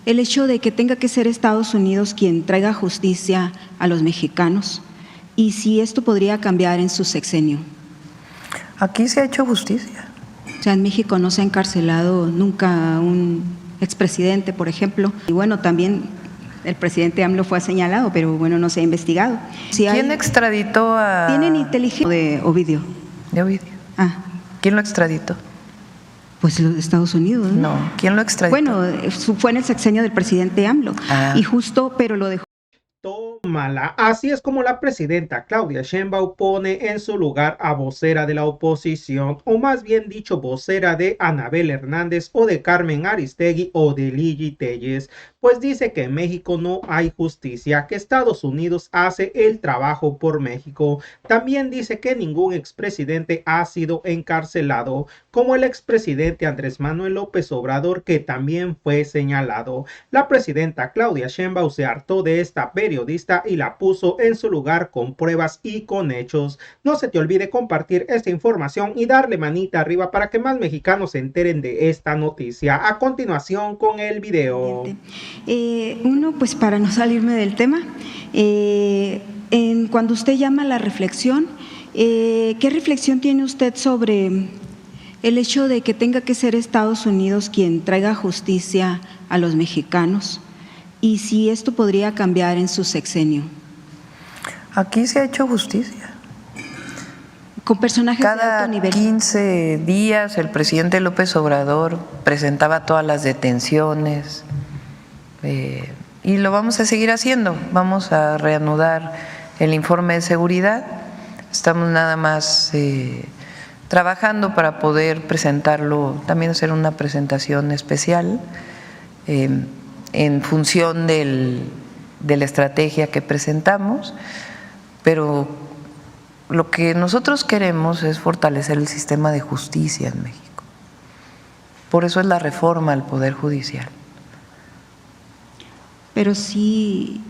el hecho de que tenga que ser Estados Unidos quien traiga justicia a los mexicanos y si esto podría cambiar en su sexenio. Aquí se ha hecho justicia. O sea, en México no se ha encarcelado nunca a un expresidente, por ejemplo. Y bueno, también el presidente AMLO fue señalado, pero bueno, no se ha investigado. ¿Quién extraditó a...? Tienen inteligencia de Ovidio. De Ovidio. Ah. ¿Quién lo extraditó? Pues los Estados Unidos, ¿no? No, ¿quién lo extraditó? Bueno, fue en el sexenio del presidente AMLO. Y justo, pero lo dejó. Tómala. Así es como la presidenta Claudia Sheinbaum pone en su lugar a vocera de la oposición, o más bien dicho, vocera de Anabel Hernández o de Carmen Aristegui o de Lili Téllez, pues dice que en México no hay justicia, que Estados Unidos hace el trabajo por México. También dice que ningún expresidente ha sido encarcelado, como el expresidente Andrés Manuel López Obrador, que también fue señalado. La presidenta Claudia Sheinbaum se hartó de esta periodista y la puso en su lugar con pruebas y con hechos. No se te olvide compartir esta información y darle manita arriba para que más mexicanos se enteren de esta noticia. A continuación con el video. Uno, pues para no salirme del tema, cuando usted llama a la reflexión, ¿qué reflexión tiene usted sobre el hecho de que tenga que ser Estados Unidos quien traiga justicia a los mexicanos y si esto podría cambiar en su sexenio? Aquí se ha hecho justicia. Con personajes de alto nivel. Cada 15 días el presidente López Obrador presentaba todas las detenciones y lo vamos a seguir haciendo. Vamos a reanudar el informe de seguridad. Estamos nada más trabajando para poder presentarlo, también hacer una presentación especial en función de la estrategia que presentamos, pero lo que nosotros queremos es fortalecer el sistema de justicia en México. Por eso es la reforma al Poder Judicial. Pero sí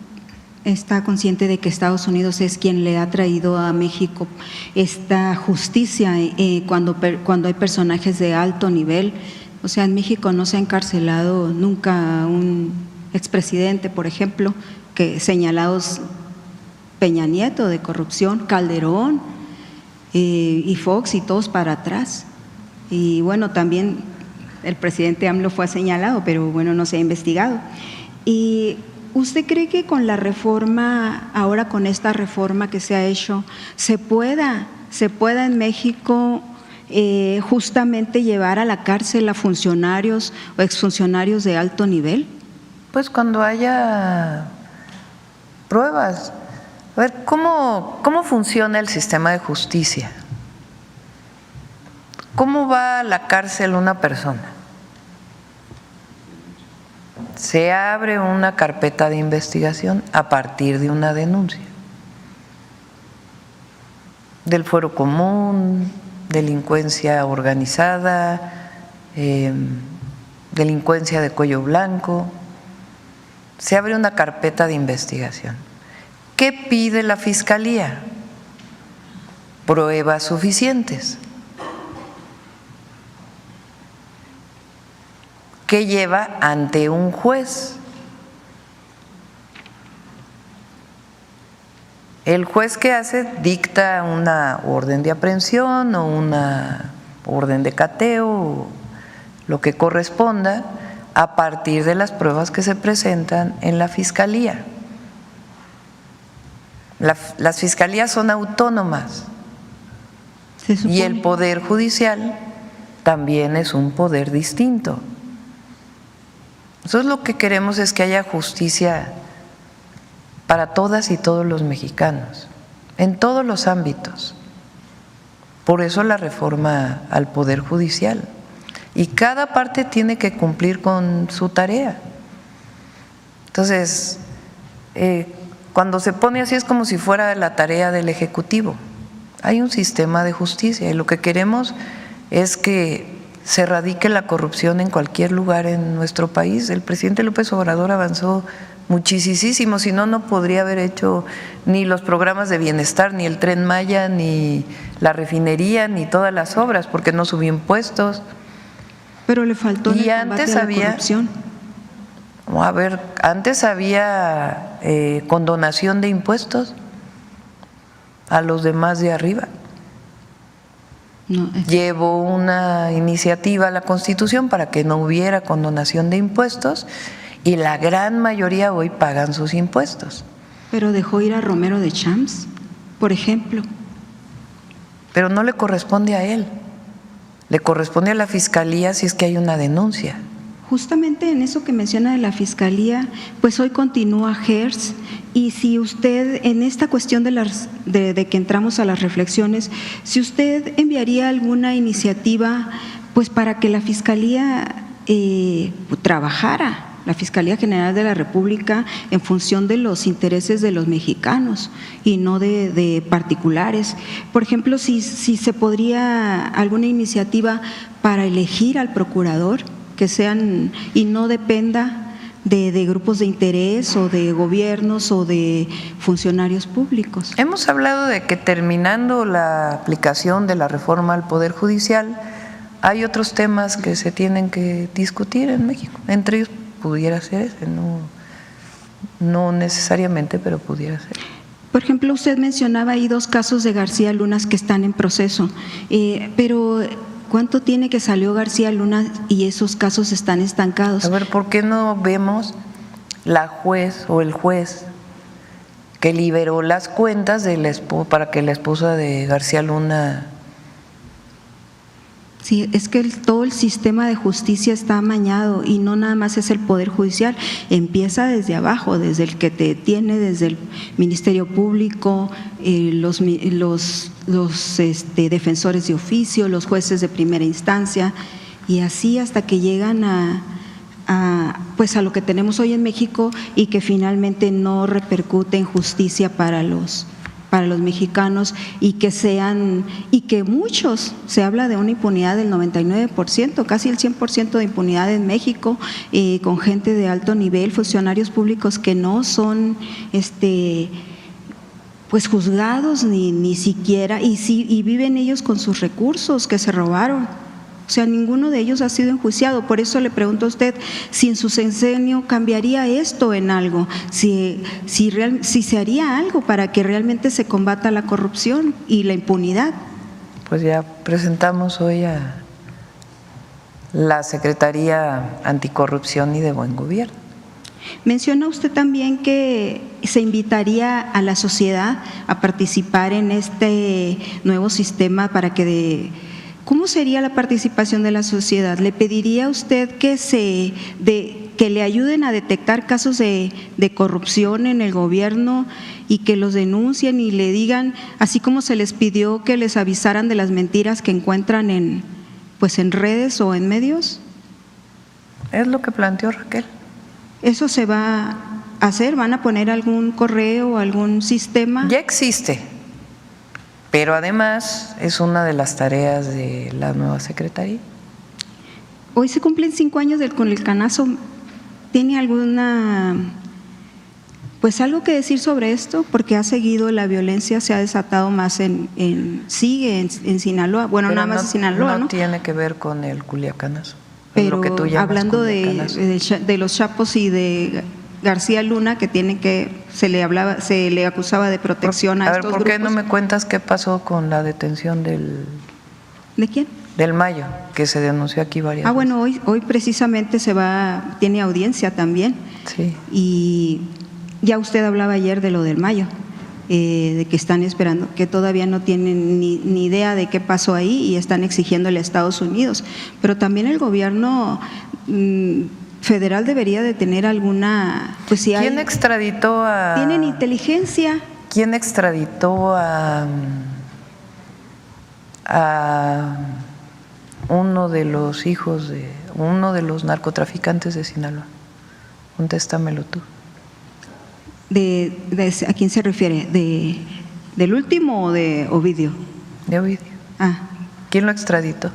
está consciente de que Estados Unidos es quien le ha traído a México esta justicia cuando hay personajes de alto nivel. O sea, en México no se ha encarcelado nunca a un expresidente, por ejemplo, que señalados Peña Nieto de corrupción, Calderón y Fox y todos para atrás. Y bueno, también el presidente AMLO fue señalado, pero bueno, no se ha investigado. ¿Y usted cree que con la reforma, ahora con esta reforma que se ha hecho, se pueda en México justamente llevar a la cárcel a funcionarios o exfuncionarios de alto nivel? Pues cuando haya pruebas. A ver, ¿cómo funciona el sistema de justicia? ¿Cómo va a la cárcel una persona? Se abre una carpeta de investigación a partir de una denuncia del fuero común, delincuencia organizada, delincuencia de cuello blanco. Se abre una carpeta de investigación. ¿Qué pide la Fiscalía? Pruebas suficientes. ¿Qué lleva ante un juez? El juez, ¿qué hace? Dicta una orden de aprehensión o una orden de cateo, o lo que corresponda, a partir de las pruebas que se presentan en la Fiscalía. Las fiscalías son autónomas y el Poder Judicial también es un poder distinto. Nosotros lo que queremos es que haya justicia para todas y todos los mexicanos, en todos los ámbitos. Por eso la reforma al Poder Judicial. Y cada parte tiene que cumplir con su tarea. Entonces, cuando se pone así es como si fuera la tarea del Ejecutivo. Hay un sistema de justicia y lo que queremos es que se erradique la corrupción en cualquier lugar en nuestro país. El presidente López Obrador avanzó muchísimo, si no, no podría haber hecho ni los programas de bienestar, ni el Tren Maya, ni la refinería, ni todas las obras, porque no subió impuestos. Pero le faltó y antes había corrupción. A ver, antes había condonación de impuestos a los demás de arriba. No, Llevó una iniciativa a la Constitución para que no hubiera condonación de impuestos y la gran mayoría hoy pagan sus impuestos. pero dejó ir a Romero de Champs, por ejemplo. Pero no le corresponde a él, le corresponde a la Fiscalía si es que hay una denuncia. Justamente en eso que menciona de la Fiscalía, pues hoy continúa GERS, y si usted, en esta cuestión de que entramos a las reflexiones, si usted enviaría alguna iniciativa pues para que la Fiscalía trabajara, la Fiscalía General de la República, en función de los intereses de los mexicanos y no de particulares. Por ejemplo, si se podría alguna iniciativa para elegir al procurador, que sean y no dependa de grupos de interés o de gobiernos o de funcionarios públicos. Hemos hablado de que terminando la aplicación de la reforma al Poder Judicial, hay otros temas que se tienen que discutir en México. Entre ellos pudiera ser ese, no necesariamente, pero pudiera ser. Por ejemplo, usted mencionaba ahí 2 casos de García Luna que están en proceso, pero ¿cuánto tiene que salió García Luna y esos casos están estancados? A ver, ¿por qué no vemos la juez o el juez que liberó las cuentas para que la esposa de García Luna? Sí, es que todo el sistema de justicia está amañado y no nada más es el Poder Judicial, empieza desde abajo, desde el que te tiene, desde el Ministerio Público, los defensores de oficio, los jueces de primera instancia, y así hasta que llegan pues a lo que tenemos hoy en México y que finalmente no repercute en justicia para los mexicanos y que muchos, se habla de una impunidad del 99%, casi el 100% de impunidad en México, con gente de alto nivel, funcionarios públicos que no son pues juzgados ni siquiera, y viven ellos con sus recursos que se robaron. O sea, ninguno de ellos ha sido enjuiciado. Por eso le pregunto a usted si en su sexenio cambiaría esto en algo, si se haría algo para que realmente se combata la corrupción y la impunidad. Pues ya presentamos hoy a la Secretaría Anticorrupción y de Buen Gobierno. Menciona usted también que se invitaría a la sociedad a participar en este nuevo sistema para que ¿cómo sería la participación de la sociedad? ¿Le pediría a usted que le ayuden a detectar casos de corrupción en el gobierno y que los denuncien y le digan, así como se les pidió que les avisaran de las mentiras que encuentran en redes o en medios? Es lo que planteó Raquel. ¿Eso se va a hacer? ¿Van a poner algún correo o algún sistema? Ya existe. Pero además es una de las tareas de la nueva Secretaría. Hoy se cumplen 5 años con el canazo. ¿Tiene alguna, algo que decir sobre esto? Porque ha seguido la violencia, se ha desatado más sigue en Sinaloa. Bueno, pero nada más en Sinaloa, ¿no? No tiene que ver con el culiacanazo. Pero lo que tú llamas hablando de los Chapos y de García Luna, que se le acusaba de protección a estos grupos. ¿Por qué no me cuentas qué pasó con la detención ¿De quién? del Mayo, que se denunció aquí varias veces? Bueno, hoy precisamente tiene audiencia también. Sí. Y ya usted hablaba ayer de lo del Mayo, de que están esperando, que todavía no tienen ni idea de qué pasó ahí y están exigiéndole a Estados Unidos. Pero también el gobierno federal debería de tener alguna, ¿Quién extraditó a? ¿Tienen inteligencia? ¿Quién extraditó a uno de los hijos de uno de los narcotraficantes de Sinaloa? Contéstamelo tú. ¿A quién se refiere? ¿Del último o de Ovidio? De Ovidio. ¿Quién lo extraditó?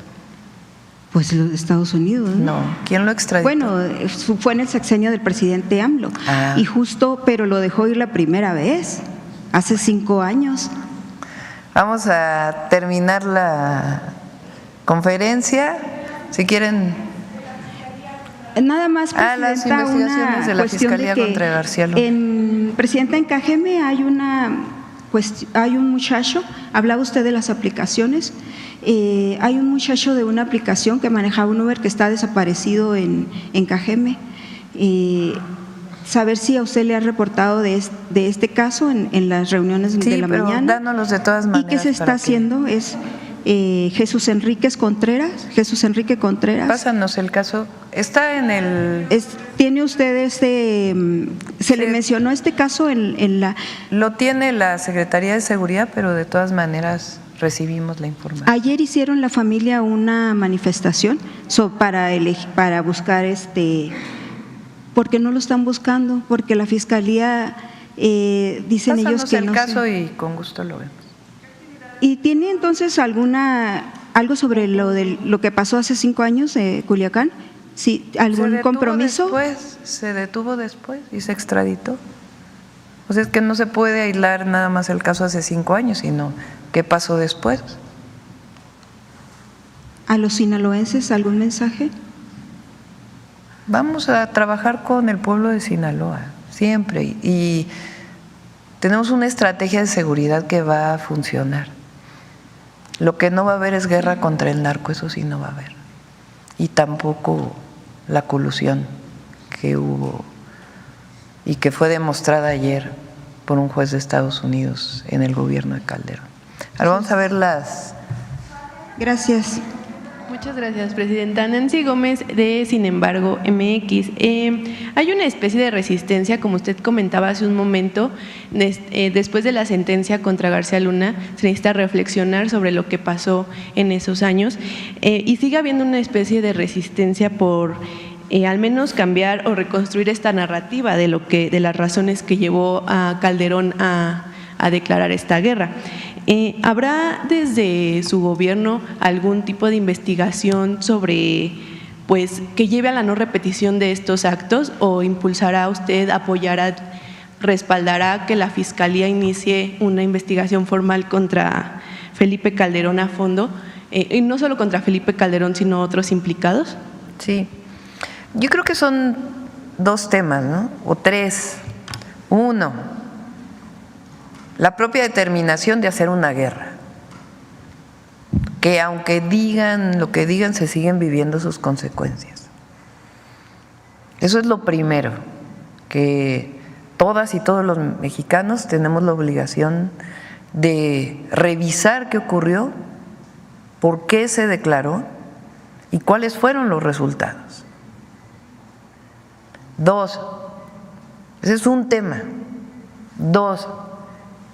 Pues los Estados Unidos, ¿no? No, ¿quién lo extraditó? Bueno, fue en el sexenio del presidente AMLO. Y pero lo dejó ir la primera vez, hace 5 años. Vamos a terminar la conferencia. Si quieren, Nada más, las Presidenta, investigaciones una de la cuestión Fiscalía de que contra García Luna. Presidenta, en Cajeme hay hay un muchacho, hablaba usted de las aplicaciones, hay un muchacho de una aplicación que manejaba un Uber que está desaparecido en Cajeme. Saber si a usted le ha reportado de este caso en las reuniones de la pero mañana. dánoslos de todas maneras. ¿Y qué se está haciendo? Es Jesús Enrique Contreras. Pásanos el caso. Está en el… ¿Tiene usted se le mencionó este caso en la… Lo tiene la Secretaría de Seguridad, pero de todas maneras recibimos la información. Ayer hicieron la familia una manifestación para buscar porque no lo están buscando, porque la Fiscalía dicen Pásanos ellos que el no caso sé. y con gusto lo vemos. ¿Y tiene entonces algo sobre lo que pasó hace 5 años en Culiacán? ¿Sí, algún compromiso? Se detuvo después y se extraditó. O sea, es que no se puede aislar nada más el caso hace 5 años, sino qué pasó después. ¿A los sinaloenses algún mensaje? Vamos a trabajar con el pueblo de Sinaloa, siempre, y tenemos una estrategia de seguridad que va a funcionar. Lo que no va a haber es guerra contra el narco, eso sí no va a haber. Y tampoco la colusión que hubo y que fue demostrada ayer por un juez de Estados Unidos en el gobierno de Calderón. Ahora vamos a ver las… Gracias. Muchas gracias, Presidenta. Nancy Gómez, de Sin embargo, MX. Hay una especie de resistencia, como usted comentaba hace un momento, después de la sentencia contra García Luna, se necesita reflexionar sobre lo que pasó en esos años y sigue habiendo una especie de resistencia por al menos cambiar o reconstruir esta narrativa de las razones que llevó a Calderón a declarar esta guerra. ¿Habrá desde su gobierno algún tipo de investigación sobre, que lleve a la no repetición de estos actos, o impulsará usted, apoyará, respaldará que la Fiscalía inicie una investigación formal contra Felipe Calderón a fondo, y no solo contra Felipe Calderón, sino otros implicados? Sí, yo creo que son 2 temas, ¿no? O 3. 1, la propia determinación de hacer una guerra, que aunque digan lo que digan, se siguen viviendo sus consecuencias. Eso es lo primero, que todas y todos los mexicanos tenemos la obligación de revisar qué ocurrió, por qué se declaró y cuáles fueron los resultados. 2, ese es un tema. 2,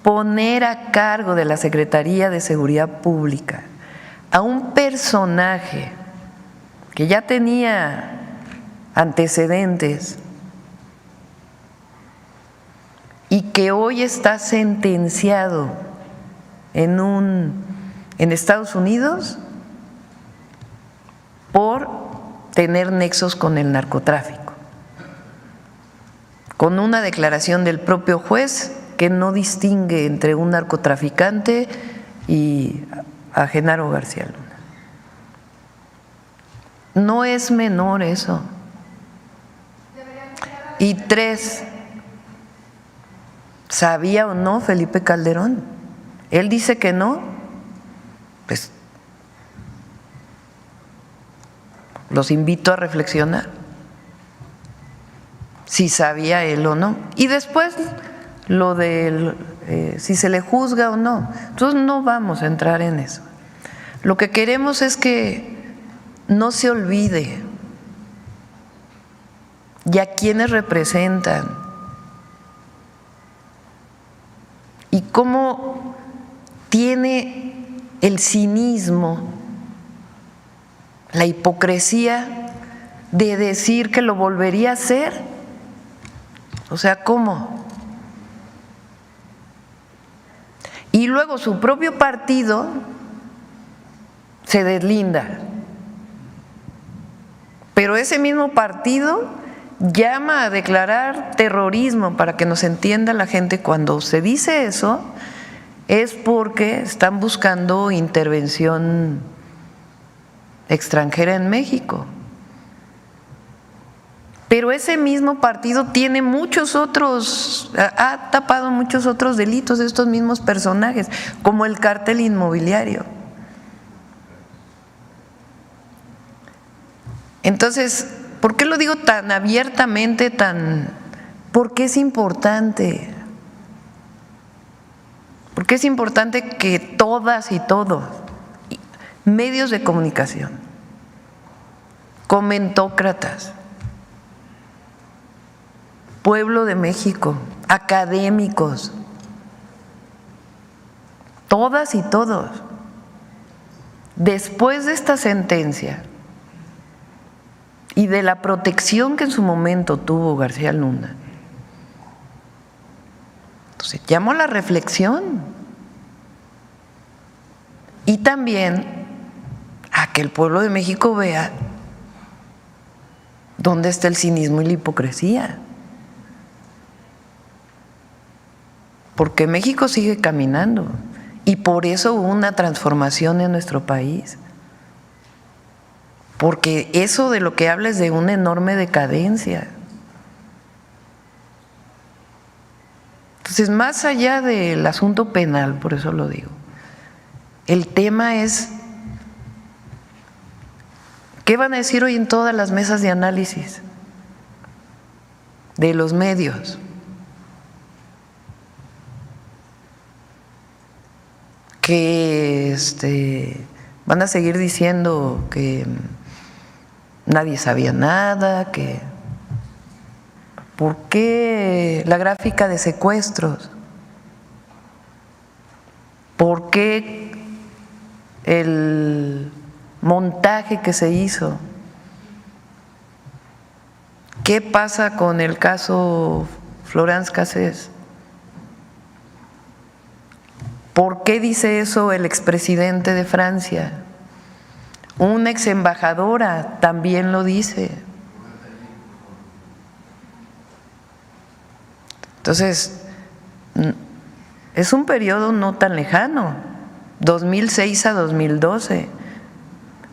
poner a cargo de la Secretaría de Seguridad Pública a un personaje que ya tenía antecedentes y que hoy está sentenciado en Estados Unidos por tener nexos con el narcotráfico, con una declaración del propio juez que no distingue entre un narcotraficante y a Genaro García Luna. No es menor eso. Y 3, ¿sabía o no Felipe Calderón? Él dice que no, pues los invito a reflexionar si sabía él o no. Y después lo de si se le juzga o no. Entonces no vamos a entrar en eso. Lo que queremos es que no se olvide y a quienes representan y cómo tiene el cinismo, la hipocresía de decir que lo volvería a hacer. O sea, ¿cómo? Y luego su propio partido se deslinda, pero ese mismo partido llama a declarar terrorismo. Para que nos entienda la gente, cuando se dice eso es porque están buscando intervención extranjera en México. Pero ese mismo partido tiene muchos otros, ha tapado muchos otros delitos de estos mismos personajes, como el cártel inmobiliario. Entonces, ¿por qué lo digo tan abiertamente, porque es importante? Porque es importante que todas y todos, medios de comunicación, comentócratas, pueblo de México, académicos, todas y todos, después de esta sentencia y de la protección que en su momento tuvo García Luna, entonces llamo a la reflexión y también a que el pueblo de México vea dónde está el cinismo y la hipocresía. Porque México sigue caminando y por eso hubo una transformación en nuestro país. Porque eso de lo que habla es de una enorme decadencia. Entonces, más allá del asunto penal, por eso lo digo, el tema es ¿qué van a decir hoy en todas las mesas de análisis de los medios? Que van a seguir diciendo que nadie sabía nada, que ¿por qué la gráfica de secuestros? ¿Por qué el montaje que se hizo? ¿Qué pasa con el caso Florence Cassés? ¿Por qué dice eso el expresidente de Francia? Una exembajadora también lo dice. Entonces, es un periodo no tan lejano, 2006 a 2012,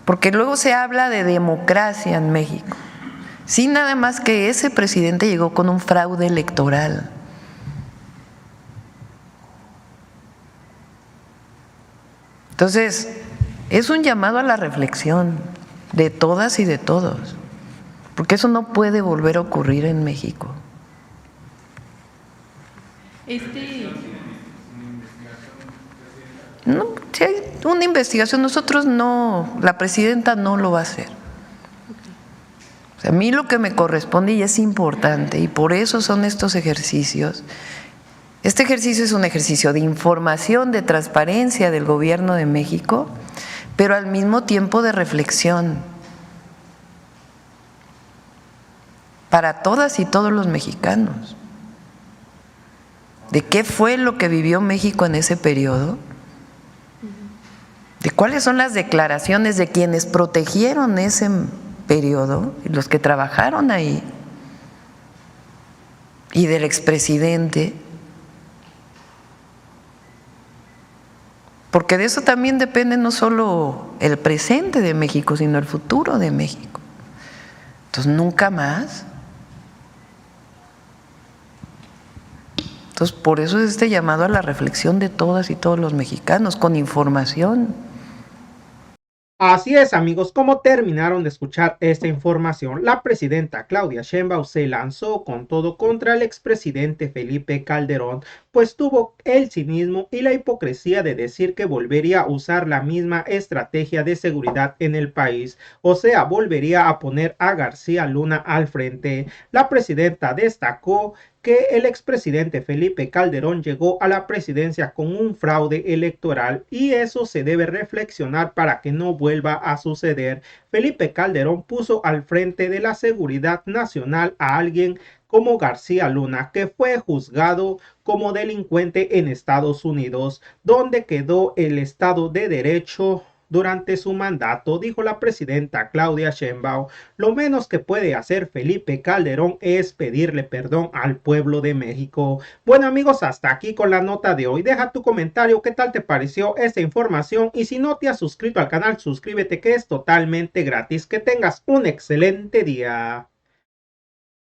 porque luego se habla de democracia en México. Sí, nada más que ese presidente llegó con un fraude electoral. Entonces, es un llamado a la reflexión de todas y de todos, porque eso no puede volver a ocurrir en México. No, si hay una investigación, nosotros no, la presidenta no lo va a hacer. O sea, a mí lo que me corresponde y es importante, y por eso son estos ejercicios. Este ejercicio es un ejercicio de información, de transparencia del Gobierno de México, pero al mismo tiempo de reflexión para todas y todos los mexicanos, de qué fue lo que vivió México en ese periodo, de cuáles son las declaraciones de quienes protegieron ese periodo, los que trabajaron ahí, y del expresidente. Porque de eso también depende no solo el presente de México, sino el futuro de México. Entonces, nunca más. Entonces, por eso es este llamado a la reflexión de todas y todos los mexicanos, con información. Así es, amigos, como terminaron de escuchar esta información, la presidenta Claudia Sheinbaum se lanzó con todo contra el expresidente Felipe Calderón, pues tuvo el cinismo y la hipocresía de decir que volvería a usar la misma estrategia de seguridad en el país, o sea, volvería a poner a García Luna al frente. La presidenta destacó que el expresidente Felipe Calderón llegó a la presidencia con un fraude electoral y eso se debe reflexionar para que no vuelva a suceder. Felipe Calderón puso al frente de la seguridad nacional a alguien como García Luna, que fue juzgado como delincuente en Estados Unidos, donde quedó el Estado de Derecho durante su mandato, dijo la presidenta Claudia Sheinbaum. Lo menos que puede hacer Felipe Calderón es pedirle perdón al pueblo de México. Bueno, amigos, hasta aquí con la nota de hoy. Deja tu comentario, qué tal te pareció esta información, y si no te has suscrito al canal, suscríbete, que es totalmente gratis. Que tengas un excelente día.